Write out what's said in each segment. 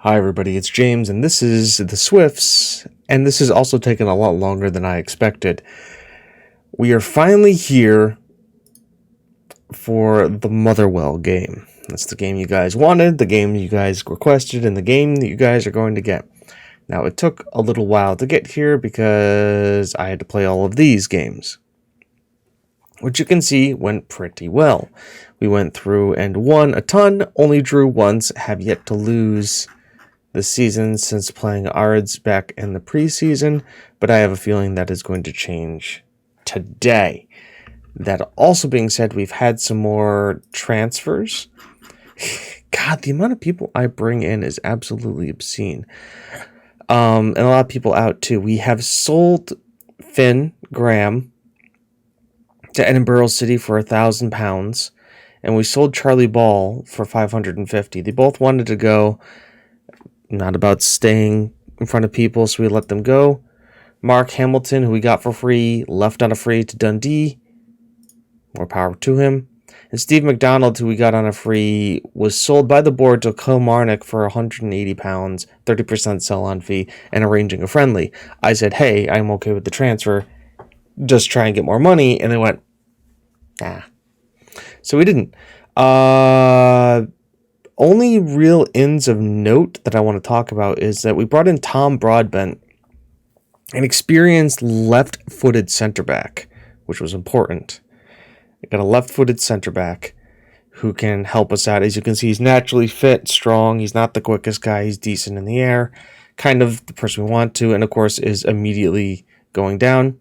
Hi everybody, it's James, and this is the Swifts, and this has also taken a lot longer than I expected. We are finally here for the Motherwell game. That's the game you guys wanted, the game you guys requested, and the game that you guys are going to get. Now, it took a little while to get here because I had to play all of these games, which you can see went pretty well. We went through and won a ton, only drew once, have yet to lose this season since playing Ards back in the preseason, but I have a feeling that is going to change today. That also being said, we've had some more transfers. God, the amount of people I bring in is absolutely obscene. And a lot of people out too. We have sold Finn Graham to Edinburgh City for £1,000, and we sold Charlie Ball for $550. They both wanted to go. Not about staying in front of people, so we let them go. Mark Hamilton, who we got for free, left on a free to Dundee. More power to him. And Steve McDonald, who we got on a free, was sold by the board to Kilmarnock for £180, 30% sell-on fee, and arranging a friendly. I said, hey, I'm okay with the transfer. Just try and get more money. And they went, nah. So we didn't. Only real ins of note that I want to talk about is that we brought in Tom Broadbent, an experienced left-footed center back, which was important. We got a left-footed center back who can help us out. As you can see, he's naturally fit, strong. He's not the quickest guy. He's decent in the air, kind of the person we want to, and of course is immediately going down.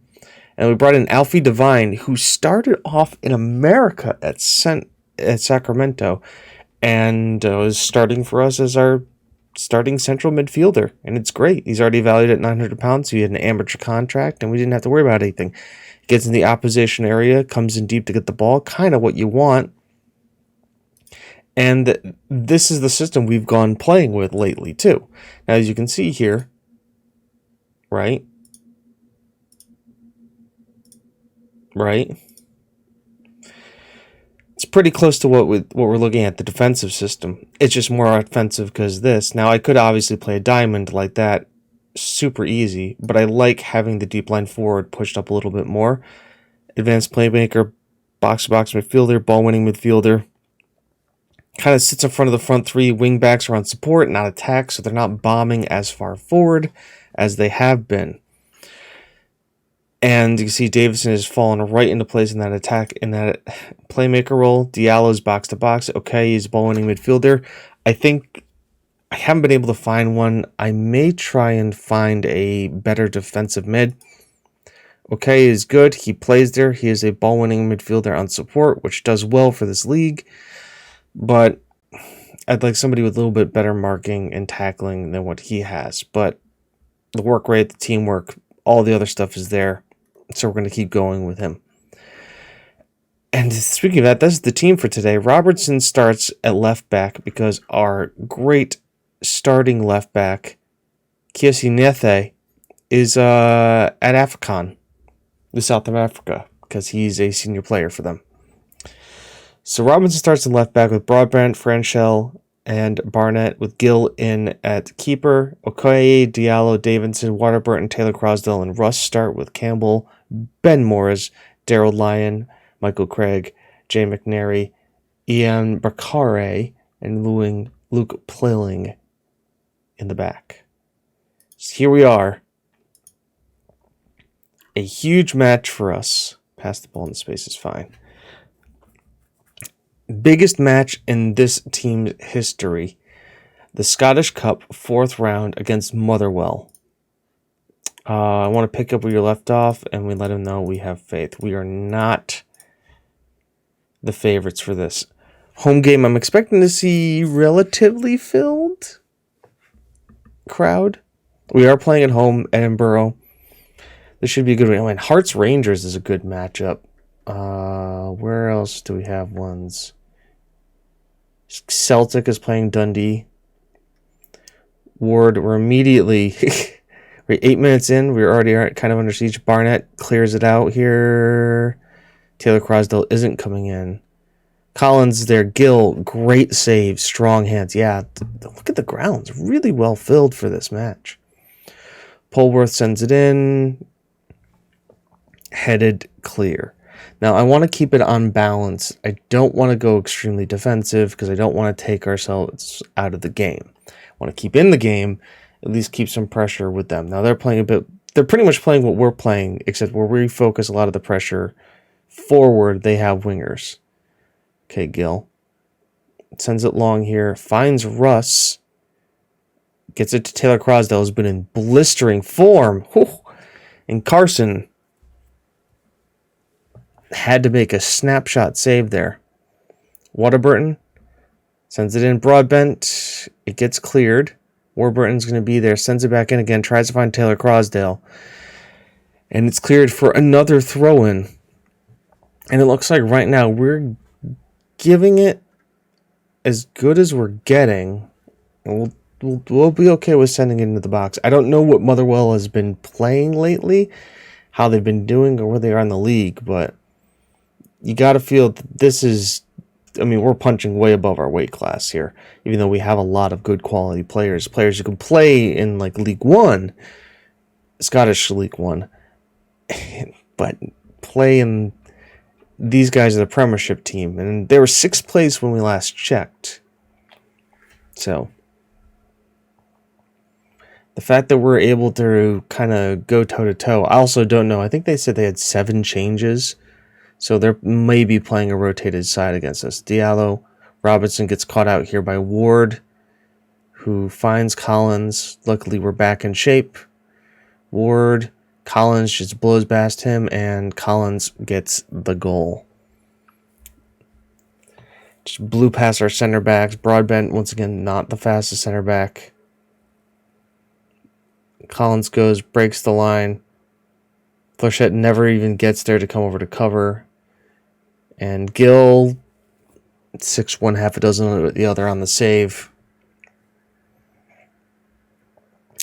And we brought in Alfie Devine, who started off in America at Sacramento, and was starting for us as our starting central midfielder. And it's great. He's already valued at £900, so he had an amateur contract, and we didn't have to worry about anything. Gets in the opposition area, comes in deep to get the ball, kind of what you want. And this is the system we've gone playing with lately, too. Now, as you can see here, right? It's pretty close to what we're looking at, the defensive system. It's just more offensive because this. Now, I could obviously play a diamond like that, super easy, but I like having the deep line forward pushed up a little bit more. Advanced playmaker, box-to-box midfielder, ball-winning midfielder. Kind of sits in front of the front three. Wing backs are on support, not attack, so they're not bombing as far forward as they have been. And you can see Davison has fallen right into place in that attack, in that playmaker role. Diallo's box to box. Okay, he's a ball-winning midfielder. I think I haven't been able to find one. I may try and find a better defensive mid. Okay is good. He plays there. He is a ball-winning midfielder on support, which does well for this league. But I'd like somebody with a little bit better marking and tackling than what he has. But the work rate, the teamwork, all the other stuff is there. So we're going to keep going with him. And speaking of that, that's the team for today. Robertson starts at left back because our great starting left back, Kiesi Nethe, is at AFCON, the South of Africa, because he's a senior player for them. So Robinson starts at left back with Broadbent, Franchel, and Barnett, with Gill in at keeper. Okoye, Diallo, Davidson, Waterburton, Taylor Crosdell, and Russ start with Campbell, Ben Morris, Daryl Lyon, Michael Craig, Jay McNary, Ian Bakare, and Luke Plilling in the back. So here we are. A huge match for us. Pass the ball in space is fine. Biggest match in this team's history. The Scottish Cup 4th round against Motherwell. I want to pick up where you left off, and we let him know we have faith. We are not the favorites for this. Home game, I'm expecting to see relatively filled crowd. We are playing at home, Edinburgh. This should be a good one. I mean, Hearts Rangers is a good matchup. Where else do we have ones? Celtic is playing Dundee. Ward, we're immediately... We're 8 minutes in. We're already kind of under siege. Barnett clears it out here. Taylor Crosdell isn't coming in. Collins there. Gill, great save, strong hands. Yeah, look at the grounds. Really well filled for this match. Polworth sends it in. Headed clear. Now, I want to keep it on balance. I don't want to go extremely defensive because I don't want to take ourselves out of the game. I want to keep in the game, at least keep some pressure with them. Now, they're playing a bit... They're pretty much playing what we're playing, except where we focus a lot of the pressure forward, they have wingers. Okay, Gill. Sends it long here. Finds Russ. Gets it to Taylor Crosdale, who's been in blistering form. Whew. And Carson had to make a snapshot save there. Warburton sends it in. Broadbent. It gets cleared. Warburton's going to be there. Sends it back in again. Tries to find Taylor Crosdale. And it's cleared for another throw-in. And it looks like right now we're giving it as good as we're getting. And we'll be okay with sending it into the box. I don't know what Motherwell has been playing lately, how they've been doing, or where they are in the league, but you got to feel that this is, I mean, we're punching way above our weight class here, even though we have a lot of good quality players who can play in like League One, Scottish League One, but play in, these guys are the Premiership team, and they were 6th place when we last checked. So the fact that we're able to kind of go toe-to-toe, I also don't know. I think they said they had 7 changes. So they're maybe playing a rotated side against us. Diallo, Robinson gets caught out here by Ward, who finds Collins. Luckily, we're back in shape. Ward, Collins just blows past him, and Collins gets the goal. Just blew past our center backs. Broadbent, once again, not the fastest center back. Collins goes, breaks the line. Flechette never even gets there to come over to cover. And Gill, 6-1, half a dozen the other on the save.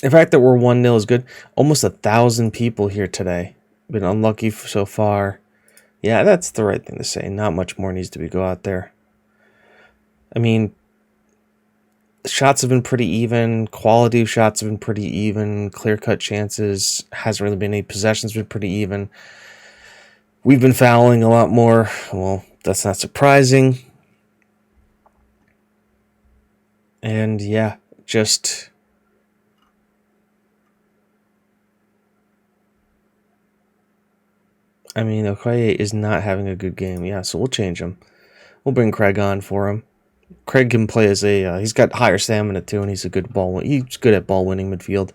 The fact that we're 1-0 is good. Almost 1,000 people here today. Been unlucky so far. Yeah, that's the right thing to say. Not much more needs to be go out there. I mean, shots have been pretty even. Quality of shots have been pretty even. Clear-cut chances. Hasn't really been any possessions. Been pretty even. We've been fouling a lot more. Well, that's not surprising. And yeah, just... I mean, Okoye is not having a good game. Yeah, so we'll change him. We'll bring Craig on for him. Craig can play as a... he's got higher stamina too, and he's a good he's good at ball-winning midfield.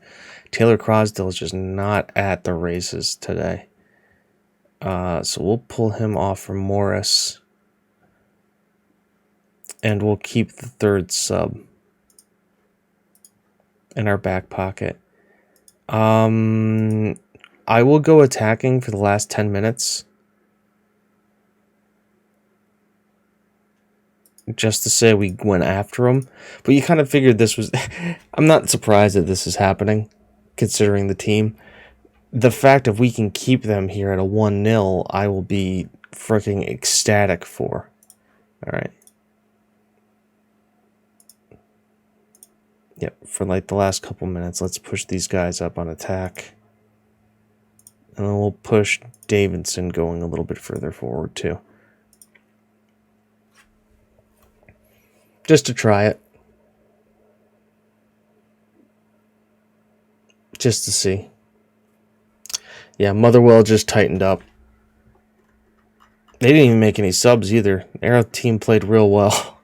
Taylor Crosdale is just not at the races today. So we'll pull him off from Morris. And we'll keep the third sub in our back pocket. I will go attacking for the last 10 minutes. Just to say we went after him. But you kind of figured this was... I'm not surprised that this is happening, considering the team. The fact if we can keep them here at a 1-0, I will be freaking ecstatic for. Alright. Yep, for like the last couple minutes, let's push these guys up on attack. And then we'll push Davidson going a little bit further forward too. Just to try it. Just to see. Yeah, Motherwell just tightened up. They didn't even make any subs either. Our team played real well.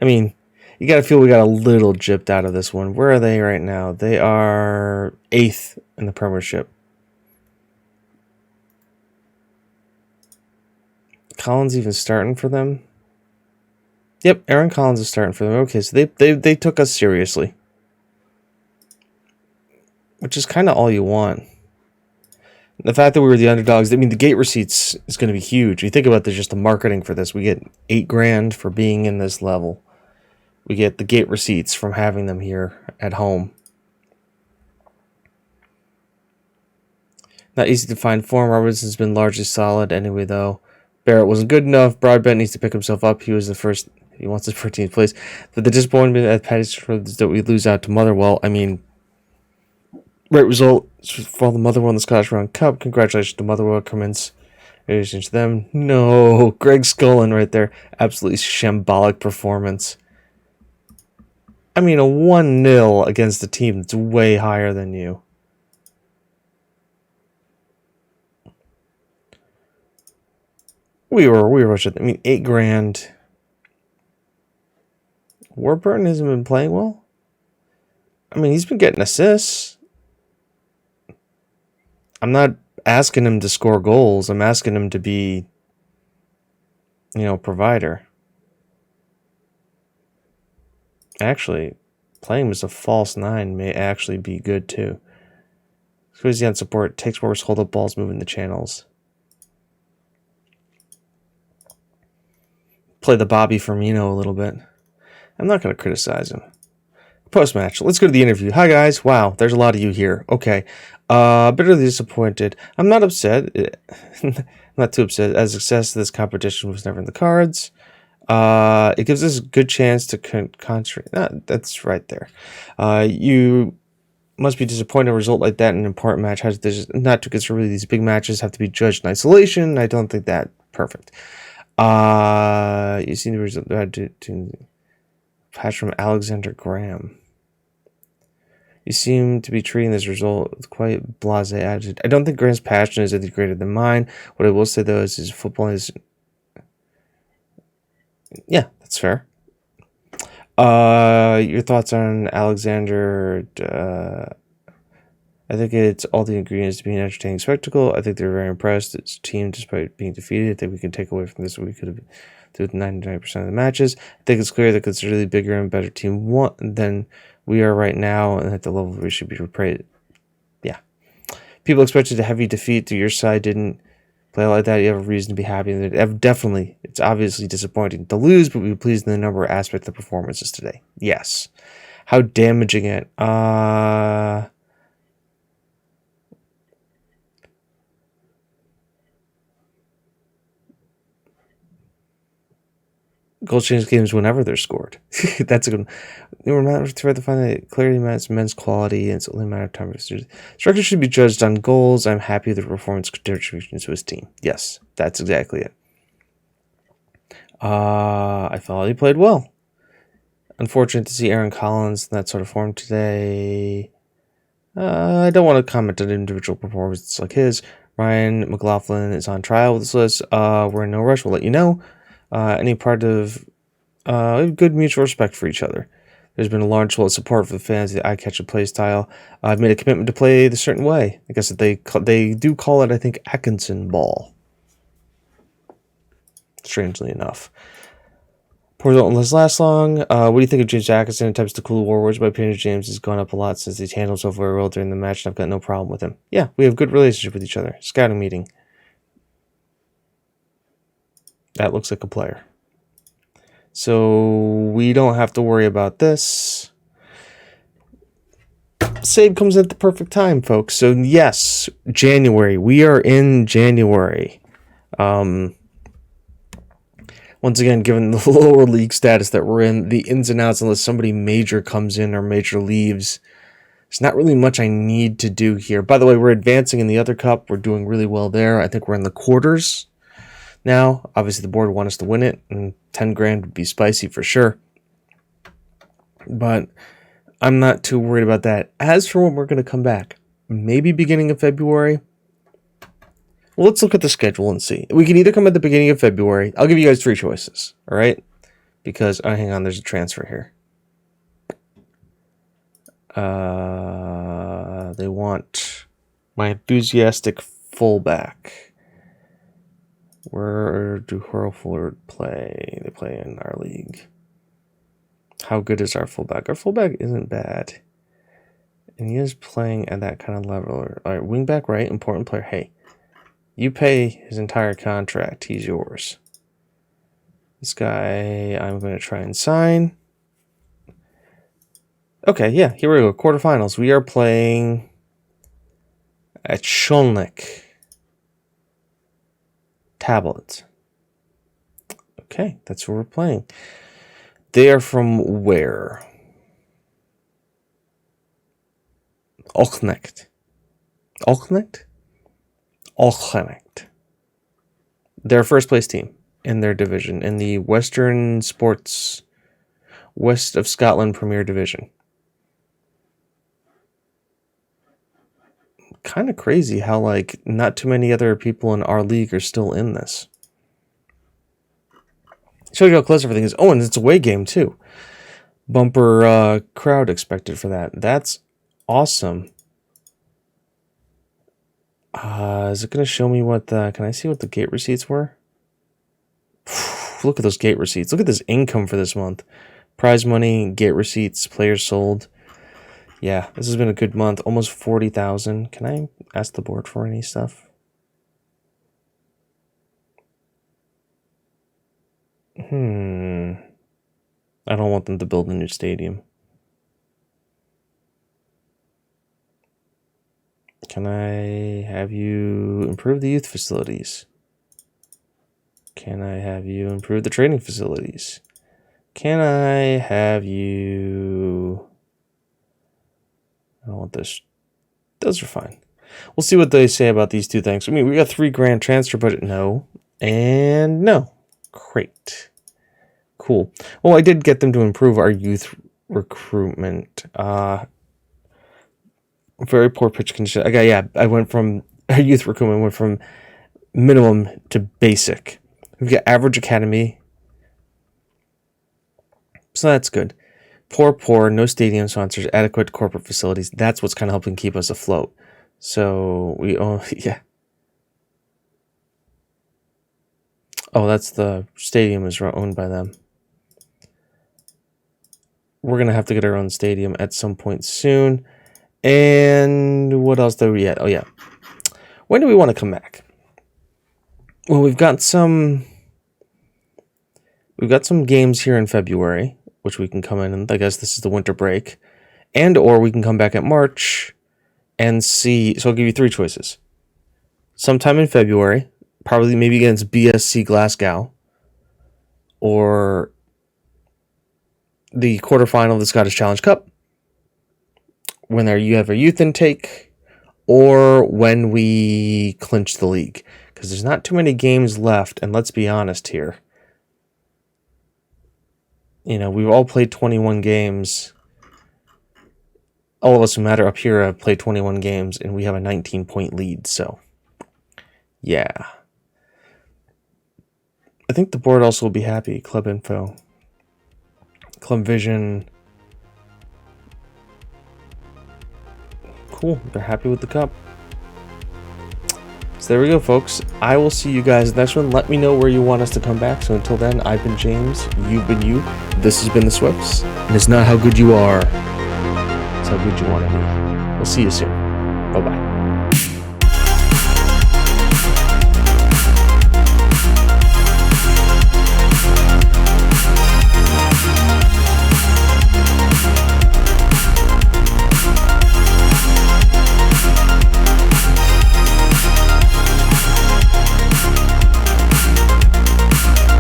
I mean, you got to feel we got a little gypped out of this one. Where are they right now? They are 8th in the Premiership. Collins even starting for them? Yep, Aaron Collins is starting for them. Okay, so they took us seriously. Which is kind of all you want. The fact that we were the underdogs, I mean, the gate receipts is going to be huge. You think about just the marketing for this. We get $8,000 for being in this level. We get the gate receipts from having them here at home. Not easy to find form. Robinson's been largely solid anyway, though. Barrett wasn't good enough. Broadbent needs to pick himself up. He was the first. He wants the 14th place. But the disappointment at Patty's is that we lose out to Motherwell. I mean, great result for the Motherwell in the Scottish Round Cup. Congratulations to Motherwell. Commence to them. No, Greg Scullin right there. Absolutely shambolic performance. I mean, a 1-0 against a team that's way higher than you. We were I mean, $8,000. Warburton hasn't been playing well. I mean, he's been getting assists. I'm not asking him to score goals. I'm asking him to be, provider. Actually, playing him as a false 9 may actually be good too. Because on support, takes more hold up balls, moving the channels. Play the Bobby Firmino a little bit. I'm not going to criticize him. Post-match. Let's go to the interview. Hi, guys. Wow, there's a lot of you here. Okay. Bitterly disappointed. I'm not upset. I'm not too upset, as success of this competition was never in the cards. It gives us a good chance to concentrate. That's right there. You must be disappointed in a result like that in an important match. Not to consider really these big matches have to be judged in isolation. I don't think that perfect. You see the result to patch from Alexander Graham. You seem to be treating this result with quite blasé attitude. I don't think Graham's passion is any greater than mine. What I will say though is his football is. Yeah, that's fair. Your thoughts on Alexander? I think it's all the ingredients to be an entertaining spectacle. I think they're very impressed. It's a team, despite being defeated, that we can take away from this. We could have through 99% of the matches. I think it's clear that considerably bigger and better team than we are right now, and at the level we should be praised. Yeah, people expected a heavy defeat. To your side didn't play like that. You have a reason to be happy. Definitely, it's obviously disappointing to lose, but we were pleased in the number of aspects of the performances today. Yes, how damaging it. Goals change games whenever they're scored. That's a good one. We're not trying to find that clarity men's quality, and it's only a matter of time. Structure should be judged on goals. I'm happy with the performance contribution to his team. Yes, that's exactly it. I felt he played well. Unfortunate to see Aaron Collins in that sort of form today. I don't want to comment on individual performances like his. Ryan McLaughlin is on trial with this list. We're in no rush. We'll let you know. Any part of good mutual respect for each other. There's been a large level of support for the fans of the eye-catching play style. I've made a commitment to play the certain way. I guess that they do call it, I think, Atkinson ball. Strangely enough. Poor don't last long. What do you think of James Atkinson attempts to cool the war? My opinion of James has gone up a lot since he's handled himself very well during the match, and I've got no problem with him. Yeah, we have a good relationship with each other. Scouting meeting. That looks like a player. So we don't have to worry about this. Save comes at the perfect time, folks. So yes, January. We are in January. Once again, given the lower league status that we're in, the ins and outs, unless somebody major comes in or major leaves, there's not really much I need to do here. By the way, we're advancing in the other cup. We're doing really well there. I think we're in the quarters now. Obviously, the board want us to win it, and $10,000 would be spicy for sure. But I'm not too worried about that. As for when we're going to come back, maybe beginning of February. Well, let's look at the schedule and see. We can either come at the beginning of February. I'll give you guys 3 choices, all right? Because, hang on, there's a transfer here. They want my enthusiastic fullback. Where do Hurlford play? They play in our league. How good is our fullback? Our fullback isn't bad. And he is playing at that kind of level. All right, wingback, right? Important player. Hey, you pay his entire contract. He's yours. This guy, I'm going to try and sign. Okay, yeah, here we go. Quarterfinals. We are playing at Szolnik. Tablet. Okay, that's who we're playing. They are from where? Alknecht. Alknecht? Alknecht. They're first place team in their division in the Western Sports West of Scotland Premier Division. Kind of crazy how like not too many other people in our league are still in this. Show you how close everything is. Oh, and it's a away game too. Bumper crowd expected for that. That's awesome. Is it going to show me what the... Can I see what the gate receipts were? Look at those gate receipts. Look at this income for this month. Prize money, gate receipts, players sold. Yeah, this has been a good month. Almost 40,000. Can I ask the board for any stuff? I don't want them to build a new stadium. Can I have you improve the youth facilities? Can I have you improve the training facilities? Can I have you... I don't want this. Those are fine. We'll see what they say about these two things. I mean, we got $3,000 transfer budget. No. And no. Great. Cool. Well, I did get them to improve our youth recruitment. Very poor pitch condition. I went from our youth recruitment went from minimum to basic. We've got average academy. So that's good. Poor, no stadium sponsors, adequate corporate facilities. That's what's kind of helping keep us afloat. So we yeah. Oh, that's the stadium is owned by them. We're going to have to get our own stadium at some point soon. And what else do we have? Oh, yeah. When do we want to come back? Well, we've got some games here in February, which we can come in, and I guess this is the winter break. And or we can come back at March and see. So I'll give you three choices. Sometime in February, probably maybe against BSC Glasgow, or the quarterfinal of the Scottish Challenge Cup, when you have a youth intake, or when we clinch the league. Because there's not too many games left, and let's be honest here. You know, we've all played 21 games. All of us who matter up here have played 21 games, and we have a 19-point lead, so yeah. I think the board also will be happy. Club info. Club vision. Cool. They're happy with the cup. So there we go, folks. I will see you guys next one. Let me know where you want us to come back. So until then, I've been James. You've been you. This has been the Swifts. And it's not how good you are. It's how good you want to be. We'll see you soon.